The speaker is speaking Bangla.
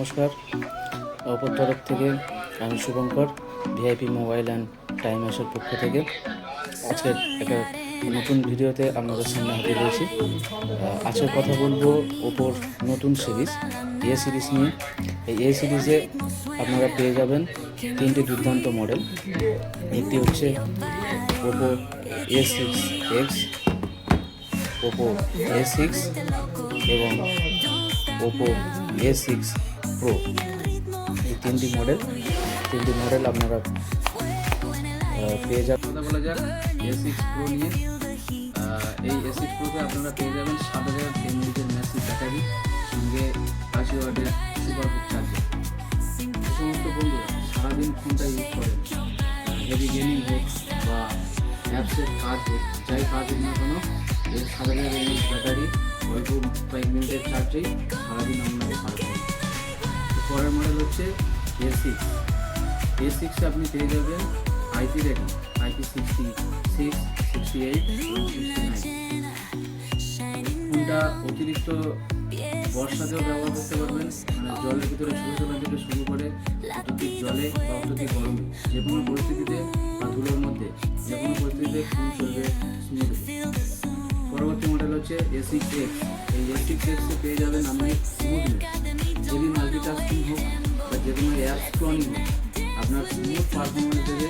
নমস্কার, অপর তরফ থেকে আমি Shubhankar, VIP mobile and time অ্যাসের পক্ষ থেকে আজকের একটা নতুন ভিডিওতে আপনাদের সামনে হাজির হয়েছি। আজকে কথা বলবো ওপোর নতুন সিরিজ এ সিরিজ নিয়ে। এই এ সিরিজে আপনারা পেয়ে যাবেন তিনটি দুর্দান্ত মডেল। একটি হচ্ছে ওপো A6X, ওপো A6 এবং ওপো A6 প্রো। এই তিনটি মডেল আপনারা পেয়ে যাবেন। কথা বলা যাক A6 প্রো নিয়ে। এই A6 প্রোতে আপনারা পেয়ে যাবেন 7000 mAh ম্যাসিভ ব্যাটারি, সঙ্গে 80 ওয়াটের সুপারবুক চার্জার। এই সমস্ত বন্ধুরা সারাদিন ফোনটা ইউজ করেন, হেভি গেমিং হোক বা অ্যাপসের কাজ হোক, যাই কাজ হোক না কেন, এই 7000 mAh ব্যাটারি অল্প 5 মিনিটের চার্জেই সারাদিন আপনাকে পার করবে। পরের মডেল হচ্ছে A6 আপনি পেয়ে যাবেন IP রেটিং IP66, 68 এবং 69। ফোনটা অতিরিক্ত বর্ষাতেও ব্যবহার করতে পারবেন, মানে জলের ভিতরে ছোটো থেকে শুরু করে অত্যধিক জলে বা অত্যধিক গরমে, যে কোনো পরিস্থিতিতে বা ধুলোর মধ্যে যে কোনো পরিস্থিতিতে ফোন চলবে স্মুথলি। পরবর্তী মডেল হচ্ছে A6X। এই A6X পেয়ে যাবেন আপনি স্মুথনেস, হেভি মাল্টিটাস্কিং হোক বা যে কোনো অ্যাপ স্ক্রলিং হোক, আপনার স্মুথ পারফরমেন্স দেবে